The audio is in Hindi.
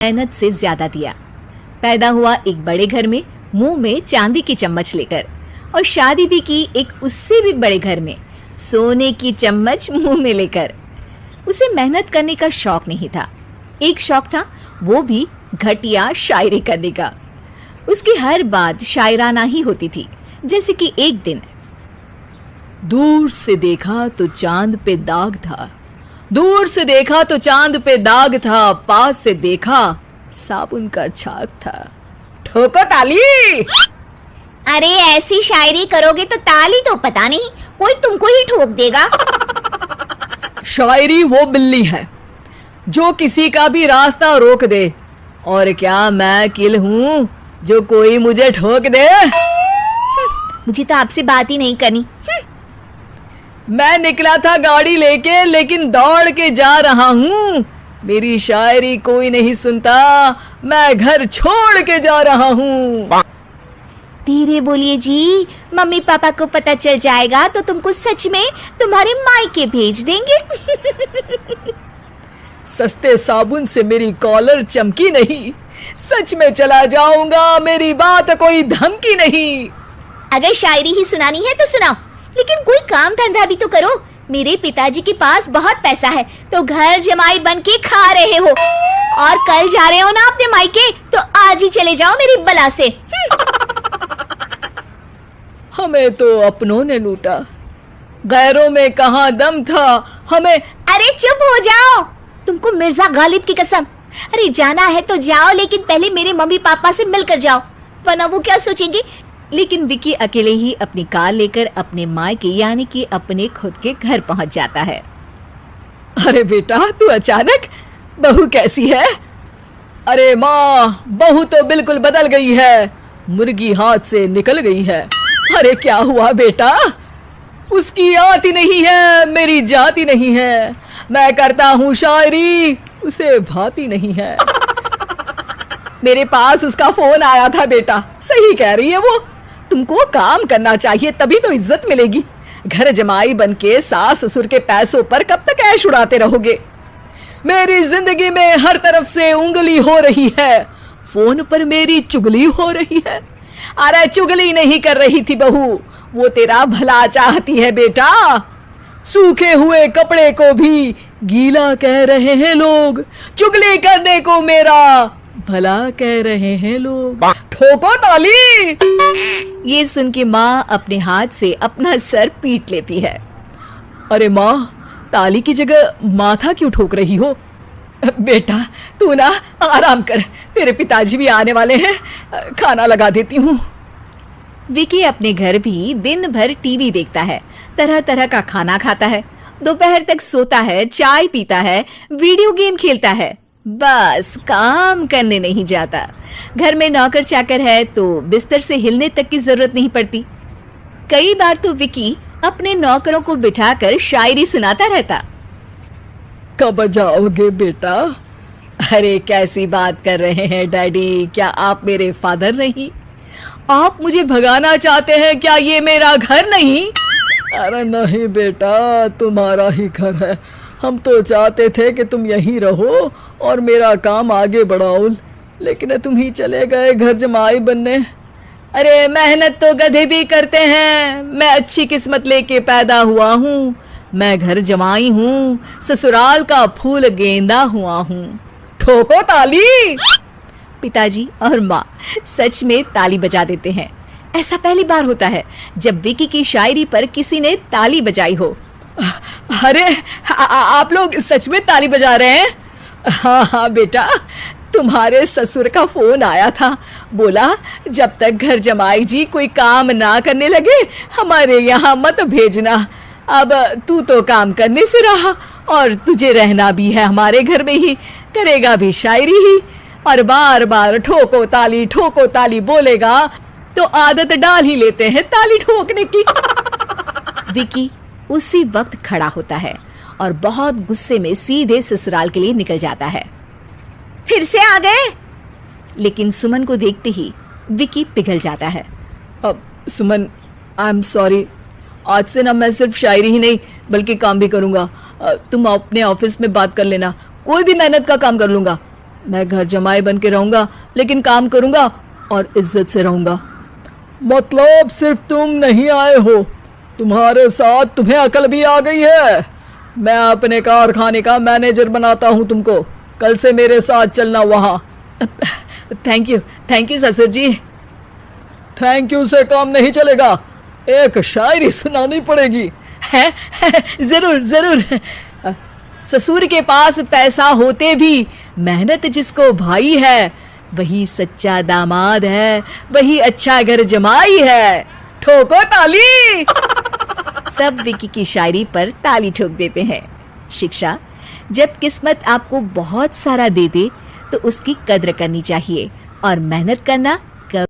मेहनत से ज्यादा दिया। पैदा हुआ एक बड़े घर में, मुंह में चांदी की चम्मच लेकर, और शादी भी की एक उससे भी बड़े घर में, सोने की चम्मच मुंह में लेकर। उसे मेहनत करने का शौक नहीं था, एक शौक था, वो भी घटिया शायरी करने का। उसकी हर बात शायराना ही होती थी। जैसे कि एक दिन, दूर से देखा तो चांद पे दाग था, दूर से देखा तो चांद पे दाग था, पास से देखा साबुन का छाग था। ठोको ताली। अरे ऐसी शायरी करोगे तो ताली तो पता नहीं कोई तुमको ही ठोक देगा। शायरी वो बिल्ली है जो किसी का भी रास्ता रोक दे, और क्या मैं किल हूं जो कोई मुझे ठोक दे। मुझे तो आपसे बात ही नहीं करनी। मैं निकला था गाड़ी लेके, लेकिन दौड़ के जा रहा हूँ। मेरी शायरी कोई नहीं सुनता, मैं घर छोड़ के जा रहा हूँ। धीरे बोलिए जी, मम्मी पापा को पता चल जाएगा तो तुमको सच में तुम्हारे मायके भेज देंगे। सस्ते साबुन से मेरी कॉलर चमकी नहीं, सच में चला जाऊंगा, मेरी बात कोई धमकी नहीं। अगर शायरी ही सुनानी है तो सुनाओ, लेकिन कोई काम धंधा भी तो करो। मेरे पिताजी के पास बहुत पैसा है तो घर जमाई बन के खा रहे हो, और कल जा रहे हो ना अपने मायके, तो आज ही चले जाओ मेरी बला से। हमें तो अपनों ने लूटा, गैरों में कहाँ दम था हमें। अरे चुप हो जाओ, तुमको मिर्जा गालिब की कसम। अरे जाना है तो जाओ, लेकिन पहले मेरे मम्मी पापा से मिलकर जाओ, वरना वो क्या सोचेंगे। लेकिन विकी अकेले ही अपनी कार लेकर अपने मायके यानी कि अपने खुद के घर पहुंच जाता है। अरे बेटा, तू अचानक, बहू कैसी है? अरे माँ, बहू तो बिल्कुल बदल गई है, मुर्गी हाथ से निकल गई है। अरे क्या हुआ बेटा? उसकी आती नहीं है, मेरी जाती नहीं है, मैं करता हूँ शायरी, उसे भाती नहीं है। मेरे पास उसका फोन आया था बेटा, सही कह रही है वो, तुमको काम करना चाहिए तभी तो इज्जत मिलेगी। घर जमाई बनके सास ससुर के पैसों पर कब तक ऐश उड़ाते रहोगे? मेरी जिंदगी में हर तरफ से उंगली हो रही है, फोन पर मेरी चुगली हो रही है। अरे चुगली नहीं कर रही थी बहू, वो तेरा भला चाहती है बेटा। सूखे हुए कपड़े को भी गीला कह रहे हैं लोग, चुगली करने को मेरा भला कह रहे हैं लोग। ठोको ताली। ये सुन के माँ अपने हाथ से अपना सर पीट लेती है। अरे माँ, ताली की जगह माथा क्यों ठोक रही हो? बेटा तू ना आराम कर, तेरे पिताजी भी आने वाले हैं, खाना लगा देती हूँ। विकी अपने घर भी दिन भर टीवी देखता है, तरह तरह का खाना खाता है, दोपहर तक सोता है, चाय पीता है, वीडियो गेम खेलता है, बस काम करने नहीं जाता। घर में नौकर चाकर है तो बिस्तर से हिलने तक की जरूरत नहीं पड़ती। कई बार तो विकी अपने नौकरों को बिठाकर शायरी सुनाता रहता। कब जाओगे बेटा? अरे कैसी बात कर रहे हैं डैडी, क्या आप मेरे फादर नहीं? आप मुझे भगाना चाहते हैं क्या? ये मेरा घर नहीं। अरे नहीं बेटा, तुम्हारा ही घर है, हम तो चाहते थे कि तुम यहीं रहो और मेरा काम आगे बढ़ाओ, लेकिन तुम ही चले गए घर जमाई बनने। अरे मेहनत तो गधे भी करते हैं, मैं अच्छी किस्मत लेके पैदा हुआ हूँ, मैं घर जमाई हूँ, ससुराल का फूल गेंदा हुआ हूँ। ठोको ताली। पिताजी और माँ सच में ताली बजा देते हैं। ऐसा पहली बार होता है जब विकी की शायरी पर किसी ने ताली बजाई हो। अरे आप लोग सच में ताली बजा रहे हैं? हाँ हाँ बेटा, तुम्हारे ससुर का फोन आया था, बोला जब तक घर जमाई जी कोई काम ना करने लगे हमारे यहाँ मत भेजना। अब तू तो काम करने से रहा और तुझे रहना भी है हमारे घर में ही, करेगा भी शायरी ही, और बार बार ठोको ताली बोलेगा तो आदत डाल ही लेते हैं ताली ठोकने की। विकी उसी वक्त खड़ा होता है और बहुत गुस्से में सीधे ससुराल के लिए निकल जाता है। फिर से आ गए? लेकिन सुमन को देखते ही विकी पिघल जाता है। अब सुमन, आई एम सॉरी, आज से ना मैं सिर्फ शायरी ही नहीं बल्कि काम भी करूंगा। तुम अपने ऑफिस में बात कर लेना, कोई भी मेहनत का काम कर लूंगा। मैं घर जमाई बन के रहूंगा, लेकिन काम करूंगा और इज्जत से रहूंगा। मतलब सिर्फ तुम नहीं आए हो, तुम्हारे साथ तुम्हें अकल भी आ गई है। मैं अपने कारखाने का मैनेजर बनाता हूँ तुमको, कल से मेरे साथ चलना वहाँ। थैंक यू ससुर जी। थैंक यू से काम नहीं चलेगा, एक शायरी सुनानी पड़ेगी। है जरूर जरूर। ससुर के पास पैसा होते भी मेहनत जिसको भाई है, वही सच्चा दामाद है, वही अच्छा घर जमाई है। ठोको ताली। सब विकी की शायरी पर ताली ठोक देते हैं। शिक्षा, जब किस्मत आपको बहुत सारा दे दे तो उसकी कद्र करनी चाहिए और मेहनत करना